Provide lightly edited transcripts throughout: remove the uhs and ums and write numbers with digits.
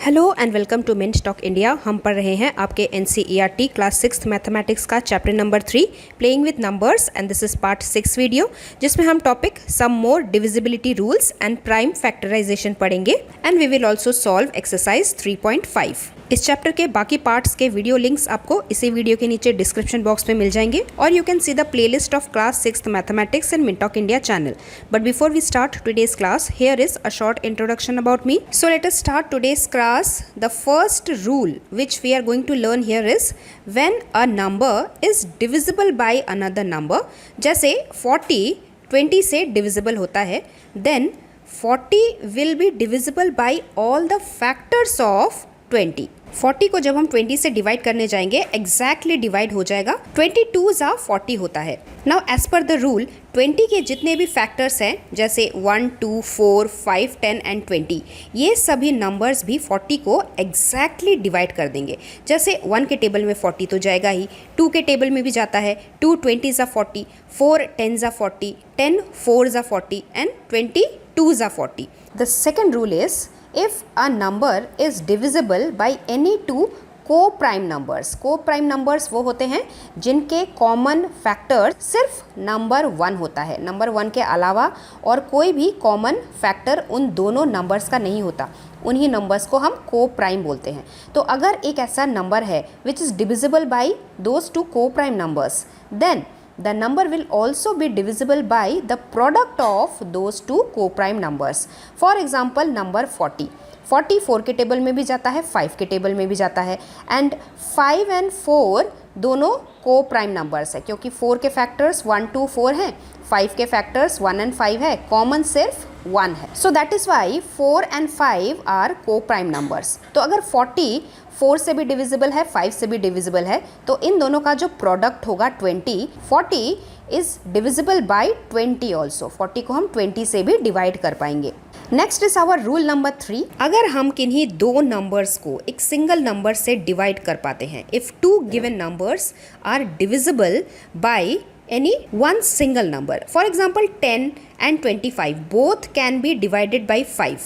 Hello and welcome to mint talk India. हम पढ़ रहे हैं आपके NCERT क्लास 6 मैथमेटिक्स का chapter number 3 playing with numbers and this is part 6 video, जिसमें हम topic some more divisibility rules and prime factorisation पढ़ेंगे and we will also solve exercise 3.5। इस चैप्टर के बाकी पार्ट्स के वीडियो लिंक्स आपको इसी वीडियो के नीचे डिस्क्रिप्शन बॉक्स में मिल जाएंगे और you can see the playlist of class 6 mathematics in mint talk India channel. But before we start today's class, here is a short introduction about me. So let us start today's class. The first rule which we are going to learn here is when a number is divisible by another number, जैसे 40 20 से divisible होता है, then 40 will be divisible by all the factors of 20। 40 को जब हम 20 से divide करने जाएंगे एग्जैक्टली डिवाइड हो जाएगा। 22 जा 40 होता है। Now as per the rule 20 के जितने भी फैक्टर्स हैं जैसे 1 2 4 5 10 एंड 20, ये सभी नंबर्स भी 40 को एग्जैक्टली डिवाइड कर देंगे। जैसे 1 के टेबल में 40 तो जाएगा ही, 2 के टेबल में भी जाता है, 2 20 जा 40, 4 10 जा 40, 10 4 जा 40 एंड 22 जा 40। The second rule is if a number is divisible by any two co-prime numbers। co-prime numbers वो होते हैं जिनके कॉमन फैक्टर सिर्फ नंबर 1 होता है। नंबर 1 के अलावा और कोई भी कॉमन फैक्टर उन दोनों नंबर्स का नहीं होता। उन्हीं नंबर्स को हम co-prime बोलते हैं। तो अगर एक ऐसा नंबर है which is divisible by those two co-prime numbers, then the number will also be divisible by the product of those two co-prime numbers। For example, number 40 4 के टेबल में भी जाता है, 5 के टेबल में भी जाता है एंड 5 एंड 4 दोनों को प्राइम नंबर्स है, क्योंकि 4 के फैक्टर्स 1 2 4 हैं, 5 के फैक्टर्स 1 एंड 5 है, कॉमन सिर्फ 1 है। So that is why 4 and 5 are coprime numbers. तो अगर 40 4 से भी डिविजिबल है, 5 से भी डिविजिबल है, तो इन दोनों का जो प्रोडक्ट होगा 20, 40 इज डिविजिबल बाई 20 ऑल्सो। 40 को हम 20 से भी डिवाइड कर पाएंगे। Next is our rule number 3। अगर हम किन्हीं दो नंबर्स को एक सिंगल नंबर से डिवाइड कर पाते हैं, if two given numbers are divisible by any one single number, for example 10 and 25 both can be divided by 5।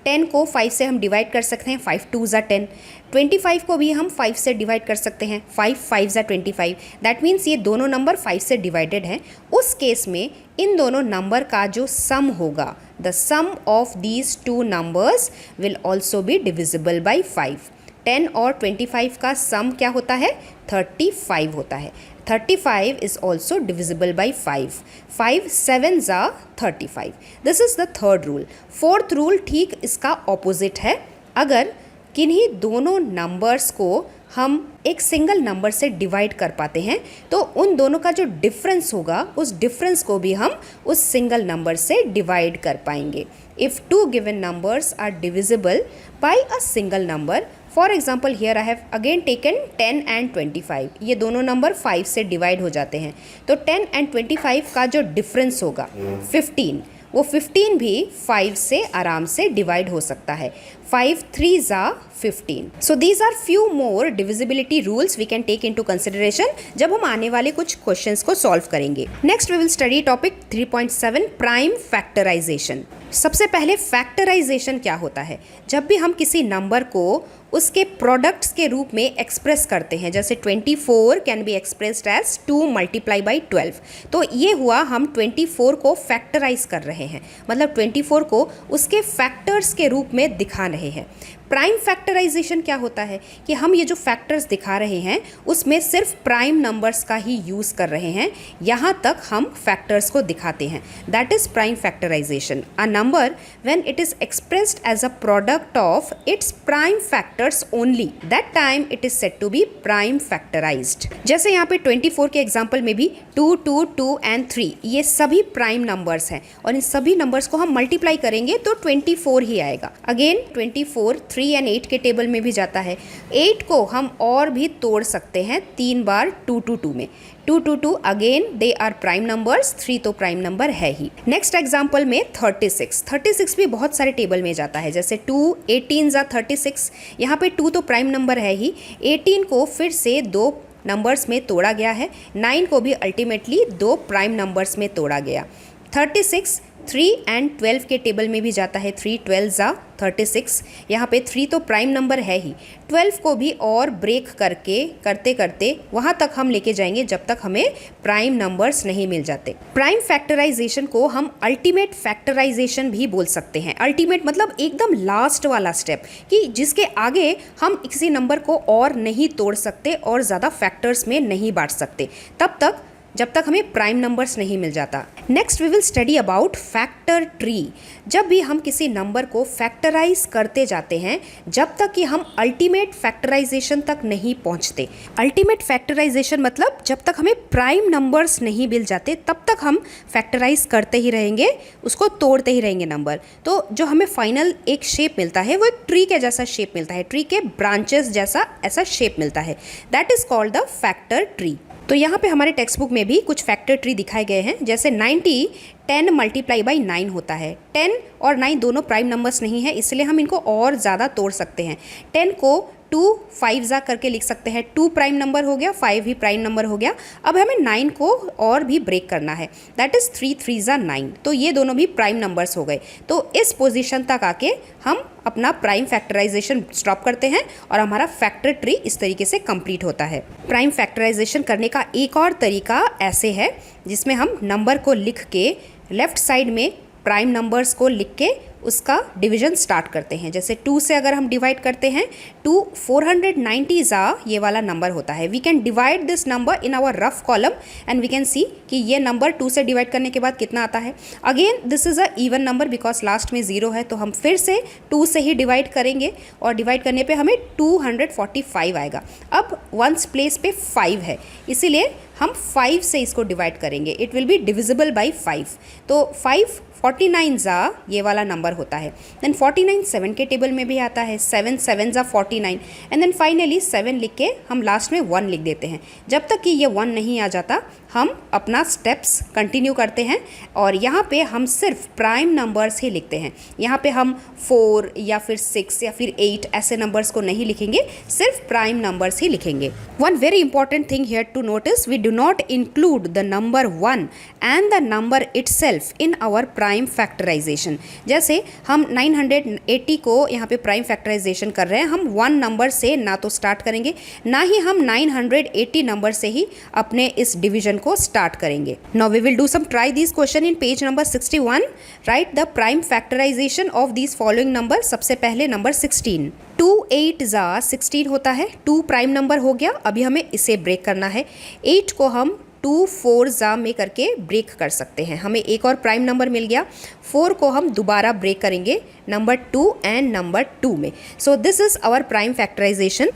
10 को 5 से हम डिवाइड कर सकते हैं, 5 2 ज़ा 10। 25 को भी हम 5 से डिवाइड कर सकते हैं, 5 5 ज़ा 25। दैट मीन्स ये दोनों नंबर 5 से डिवाइडेड हैं। उस केस में इन दोनों नंबर का जो सम होगा, the sum of these two numbers will also be divisible by 5। 10 और 25 का सम क्या होता है? 35 होता है। 35 is also divisible by 5। 5 7s are 35। This is the third rule। Fourth rule ठीक इसका ऑपोजिट है। अगर किन्हीं दोनों नंबर्स को हम एक सिंगल नंबर से डिवाइड कर पाते हैं, तो उन दोनों का जो डिफरेंस होगा उस डिफरेंस को भी हम उस सिंगल नंबर से डिवाइड कर पाएंगे। If two given numbers are divisible by a single number, for example here I have again taken 10 and 25। ये दोनों नंबर 5 से डिवाइड हो जाते हैं, तो 10 एंड 25 का जो डिफरेंस होगा 15, वो 15 भी 5 से आराम से डिवाइड हो सकता है। 5 3 ज़ा 15। So these are few more divisibility rules we can take into consideration जब हम आने वाले कुछ क्वेश्चंस को सॉल्व करेंगे। Next we will study topic 3.7 prime factorisation. सबसे पहले फैक्टराइजेशन क्या होता है? जब भी हम किसी नंबर को उसके प्रोडक्ट्स के रूप में एक्सप्रेस करते हैं, जैसे 24 can be expressed as 2 multiply by 12, तो ये हुआ हम 24 को फैक्टराइज कर रहे हैं, मतलब 24 को उसके फैक्टर्स के रूप में दिखा रहे हैं। प्राइम फैक्टराइजेशन क्या होता है कि हम ये जो फैक्टर्स दिखा रहे हैं उसमें सिर्फ प्राइम नंबर्स का ही यूज़ कर रहे हैं, यहाँ तक हम फैक्टर्स को दिखाते हैं। That is prime factorisation. A number when it is expressed as a product of its prime factors only, that time it is said to be prime factorised. जैसे यहाँ पे 24 के एग्जाम्पल में भी 2 2 2 एंड 3 ये सभी प्राइम नंबर्स हैं और इन सभी नंबर्स को हम मल्टीप्लाई करेंगे तो 24 ही आएगा। अगेन 24 3 एंड 8 के टेबल में भी जाता है। 8 को हम और भी तोड़ सकते हैं 3 बार 2 2 2 में। 2 2 2 again they are prime numbers, 3 तो प्राइम नंबर है ही। नेक्स्ट एग्जाम्पल में 36 भी बहुत सारे टेबल में जाता है, जैसे 2 18 जा 36। यहाँ पे 2 तो प्राइम नंबर है ही, 18 को फिर से 2 नंबर्स में तोड़ा गया है, 9 को भी अल्टीमेटली 2 प्राइम नंबर्स में तोड़ा गया। 36 3 एंड 12 के टेबल में भी जाता है। 3 12 ज़ा 36। यहाँ पे 3 तो प्राइम नंबर है ही, 12 को भी और ब्रेक करते करते वहाँ तक हम लेके जाएंगे जब तक हमें प्राइम नंबर्स नहीं मिल जाते। प्राइम फैक्टराइजेशन को हम अल्टीमेट फैक्टराइजेशन भी बोल सकते हैं। अल्टीमेट मतलब एकदम लास्ट वाला स्टेप, कि जिसके आगे हम किसी नंबर को और नहीं तोड़ सकते और ज़्यादा फैक्टर्स में नहीं बांट सकते, तब तक जब तक हमें प्राइम नंबर्स नहीं मिल जाता। Next we will study about factor tree. जब भी हम किसी नंबर को फैक्टराइज करते जाते हैं, जब तक कि हम अल्टीमेट फैक्टराइजेशन तक नहीं पहुंचते। अल्टीमेट फैक्टराइजेशन मतलब जब तक हमें प्राइम नंबर्स नहीं मिल जाते तब तक हम फैक्टराइज करते ही रहेंगे, उसको तोड़ते ही रहेंगे नंबर। तो जो हमें फाइनल एक शेप मिलता है वो एक ट्री के जैसा शेप मिलता है, ट्री के ब्रांचेस जैसा ऐसा शेप मिलता है। That is called the factor tree. तो यहाँ पे हमारे टेक्स्ट बुक में भी कुछ फैक्टर ट्री दिखाए गए हैं। जैसे 90 10 मल्टीप्लाई बाई 9 होता है। 10 और 9 दोनों प्राइम नंबर्स नहीं है, इसलिए हम इनको और ज़्यादा तोड़ सकते हैं। 10 को 2 5 ज़ा करके लिख सकते हैं। 2 प्राइम नंबर हो गया, 5 भी प्राइम नंबर हो गया। अब हमें 9 को और भी ब्रेक करना है, दैट इज़ 3 3 ज़ा 9। तो ये दोनों भी प्राइम नंबर्स हो गए। तो इस पोजीशन तक आके हम अपना प्राइम फैक्टराइजेशन स्टॉप करते हैं और हमारा फैक्टर ट्री इस तरीके से कंप्लीट होता है। प्राइम फैक्टराइजेशन करने का एक और तरीका ऐसे है, जिसमें हम नंबर को लिख के लेफ्ट साइड में प्राइम नंबर्स को लिख के उसका डिवीजन स्टार्ट करते हैं। जैसे 2 से अगर हम डिवाइड करते हैं, 2 490 ज़ा ये वाला नंबर होता है। We can divide this number in our rough column and we can see कि ये नंबर 2 से डिवाइड करने के बाद कितना आता है। Again this is a even number because last में 0 है, तो हम फिर से 2 से ही डिवाइड करेंगे और डिवाइड करने पे हमें 245 आएगा। अब वंस प्लेस पे 5 है, इसीलिए हम 5 से इसको डिवाइड करेंगे। It will be divisible by 5। तो 5 49 ज़ा ये वाला नंबर होता है। देन 49 7 के टेबल में भी आता है। 7 7 ज़ा 49 एंड देन फाइनली 7 लिख के हम लास्ट में 1 लिख देते हैं। जब तक कि ये 1 नहीं आ जाता हम अपना स्टेप्स कंटिन्यू करते हैं और यहाँ पे हम सिर्फ प्राइम नंबर्स ही लिखते हैं। यहाँ पे हम 4 या फिर 6 या फिर 8 ऐसे नंबर्स को नहीं लिखेंगे, सिर्फ प्राइम नंबर्स ही लिखेंगे। One very important thing here to notice, we do not include the number 1 and the number itself in our prime factorisation. जैसे हम 980 को यहाँ पे प्राइम फैक्टराइजेशन कर रहे हैं, हम 1 नंबर से ना तो स्टार्ट करेंगे, ना ही हम 980 नंबर से ही अपने इस डिवीजन को स्टार्ट करेंगे। Now we will do some try this question in page number 61। Write the prime factorisation of these following number. सबसे पहले नंबर 16। 2 8 ज़ा 16 होता है। 2 प्राइम नंबर हो गया, अभी हमें इसे ब्रेक करना है। 8 को हम 2 4 ज़ा में करके ब्रेक कर सकते हैं, हमें एक और प्राइम नंबर मिल गया। 4 को हम दोबारा ब्रेक करेंगे नंबर 2 एंड नंबर 2 में। So this is our prime factorisation.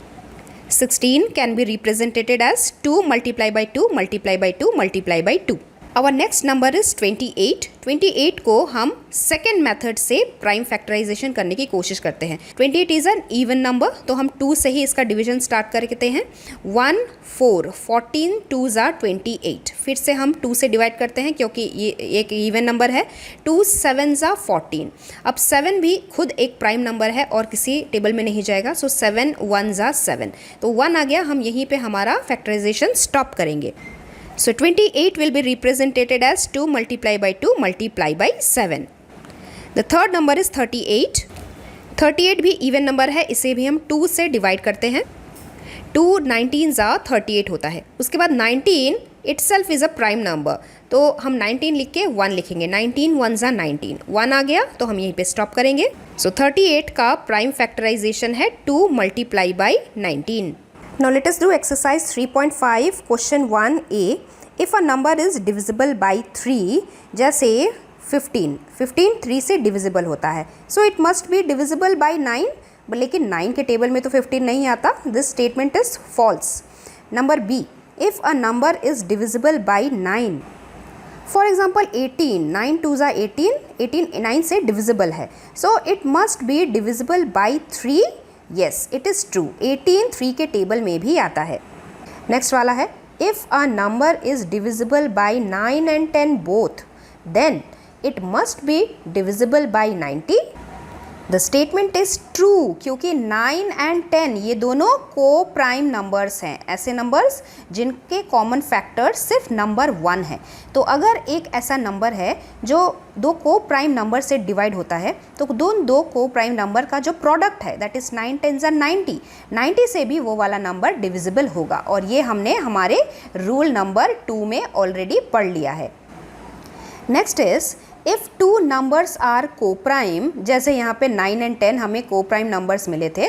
16 can be represented as 2 multiply by 2 multiply by 2 multiply by 2. Our next number is 28. 28 को हम सेकेंड मेथड से प्राइम फैक्टराइजेशन करने की कोशिश करते हैं। 28 इज़ एन इवन नंबर, तो हम 2 से ही इसका डिवीजन स्टार्ट करते हैं। 1 4 14 2 ज़ा 28। फिर से हम 2 से डिवाइड करते हैं क्योंकि ये एक इवन नंबर है। 2 7 ज़ा 14। अब 7 भी खुद एक प्राइम नंबर है और किसी टेबल में नहीं जाएगा, सो 7 1 ज़ा 7। तो 1 आ गया, हम यहीं पे हमारा फैक्टराइजेशन स्टॉप करेंगे। So 28 will be represented as 2 multiply by 2 multiply by 7. The third number is 38. 38 भी इवन नंबर है, इसे भी हम 2 से डिवाइड करते हैं। 2 19 ज़ा 38 होता है। उसके बाद 19 itself is a prime number, तो हम 19 लिख के 1 लिखेंगे। 19 1 ज़ा 19। 1 आ गया तो हम यहीं पे स्टॉप करेंगे। So 38 का प्राइम फैक्टराइजेशन है 2 multiply by 19. Now let us do exercise 3.5 question 1a. If a number is divisible by 3, जैसे 15 3 से डिविजिबल होता है, so it must be divisible by 9, लेकिन 9 के टेबल में तो 15 नहीं आता। This statement is false. Number B, if a number is divisible by 9, for example 18, 9 2 ज़ा 18, 18 9 से divisible है, so it must be divisible by 3. Yes, it is true. 18 3 के टेबल में भी आता है। नेक्स्ट वाला है, if a number is divisible by 9 and 10 both, then it must be divisible by 90. The statement is true क्योंकि 9 and 10 ये दोनों को प्राइम नंबर्स हैं, ऐसे नंबर्स जिनके कॉमन फैक्टर सिर्फ नंबर 1 है। तो अगर एक ऐसा नंबर है जो दो को प्राइम नंबर से डिवाइड होता है तो दो को प्राइम नंबर का जो प्रोडक्ट है दैट इज़ 9 10 90 से भी वो वाला नंबर डिविजिबल होगा, और ये हमने हमारे रूल नंबर 2 में ऑलरेडी पढ़ लिया है। Next is if two numbers are coprime, जैसे यहाँ पे 9 एंड 10 हमें को प्राइम नंबर्स मिले थे,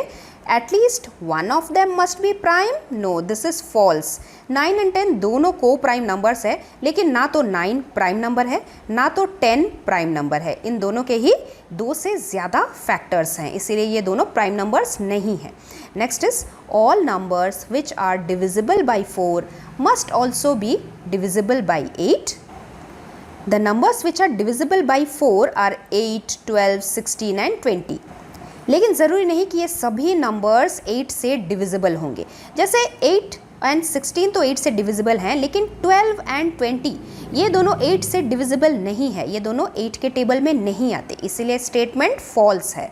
at least one of them must be prime. No, this is false. 9 and 10 दोनों को प्राइम नंबर्स है, लेकिन ना तो 9 प्राइम नंबर है ना तो 10 प्राइम नंबर है। इन दोनों के ही 2 से ज़्यादा फैक्टर्स हैं, इसीलिए ये दोनों प्राइम नंबर्स नहीं हैं। Next is all numbers which are divisible by 4 must also be divisible by 8। The numbers which are divisible by 4 are 8, 12, 16 and 20. लेकिन ज़रूरी नहीं कि ये सभी नंबर्स 8 से डिविजिबल होंगे। जैसे 8 एंड 16 तो 8 से डिविजिबल हैं, लेकिन 12 एंड 20 ये दोनों 8 से डिविजिबल नहीं है, ये दोनों 8 के टेबल में नहीं आते, इसीलिए स्टेटमेंट फॉल्स है।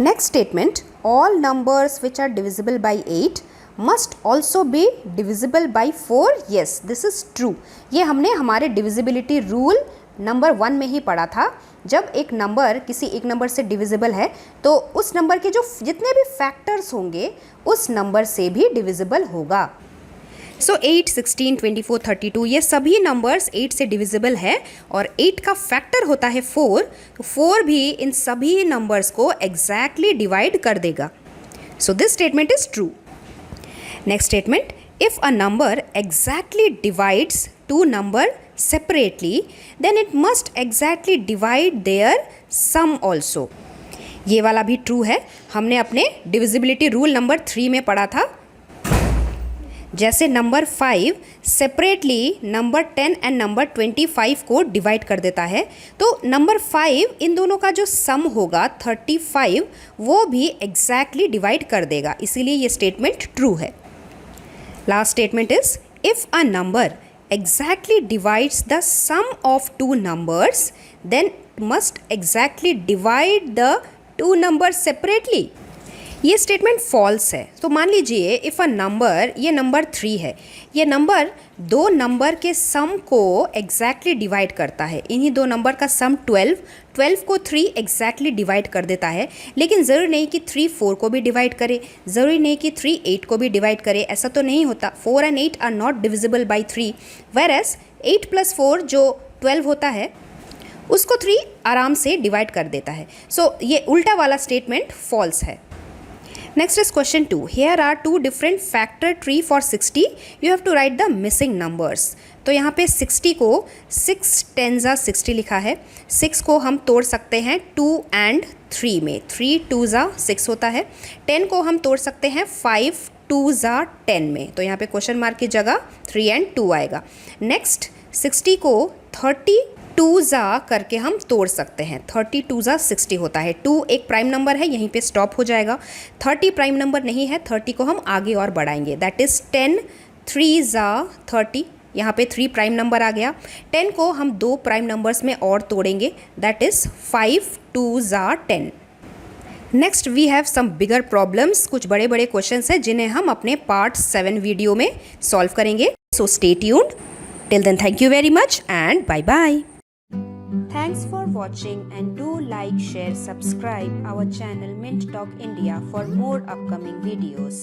Next statement, all numbers which are divisible by 8 must also be divisible by 4। Yes, this is true. ये हमने हमारे डिविजिबिलिटी रूल नंबर 1 में ही पढ़ा था। जब एक नंबर किसी एक नंबर से डिविजिबल है तो उस नंबर के जो जितने भी फैक्टर्स होंगे उस नंबर से भी डिविजिबल होगा। सो 8, 16, 24, 32 ये सभी नंबर्स 8 से डिविजिबल है, और 8 का फैक्टर होता है 4, तो 4 भी इन सभी नंबर्स को एग्जैक्टली डिवाइड कर देगा। So this statement is true. Next statement, if a number exactly divides two number separately, then it must exactly divide their sum also. ये वाला भी ट्रू है, हमने अपने डिविजिबिलिटी रूल नंबर 3 में पढ़ा था। जैसे number 5 separately number 10 and number 25 को डिवाइड कर देता है, तो नंबर 5 इन दोनों का जो सम होगा 35 वो भी एग्जैक्टली डिवाइड कर देगा, इसीलिए ये स्टेटमेंट ट्रू है। Last statement is, if a number exactly divides the sum of two numbers, then must exactly divide the two numbers separately. ये स्टेटमेंट फॉल्स है। तो मान लीजिए इफ़ अ नंबर, ये नंबर 3 है, ये नंबर दो नंबर के सम को एग्जैक्टली डिवाइड करता है। इन्हीं दो नंबर का सम 12 को 3 एग्जैक्टली डिवाइड कर देता है, लेकिन ज़रूरी नहीं कि 3 4 को भी डिवाइड करे, ज़रूरी नहीं कि 3 8 को भी डिवाइड करे, ऐसा तो नहीं होता। 4 and 8 are not divisible by 3, whereas 8 + 4 जो 12 होता है उसको 3 आराम से डिवाइड कर देता है। सो ये उल्टा वाला स्टेटमेंट फॉल्स है। Next is question 2. Here are two different factor tree for 60. You have to write the missing numbers. तो यहाँ पे 60 को 6 10 60 लिखा है। 6 को हम तोड़ सकते हैं 2 and 3 में, 3 2 6 होता है। 10 को हम तोड़ सकते हैं 5 2 10 में, तो यहाँ पे क्वेश्चन मार्क की जगह 3 and 2 आएगा। नेक्स्ट 60 को 32 करके हम तोड़ सकते हैं, 32 60 होता है। 2 एक प्राइम नंबर है, यहीं पे स्टॉप हो जाएगा। 30 प्राइम नंबर नहीं है, 30 को हम आगे और बढ़ाएंगे, दैट इज़ 10 3 30, यहाँ पे 3 प्राइम नंबर आ गया। 10 को हम 2 प्राइम नंबर्स में और तोड़ेंगे, that is 5 2 10। Next we have some bigger problems, कुछ बड़े बड़े क्वेश्चंस हैं जिन्हें हम अपने पार्ट 7 वीडियो में सॉल्व करेंगे। So stay tuned, till then thank you very much and bye bye. Thanks for watching and do like, share, subscribe our channel Mint Talk India for more upcoming videos.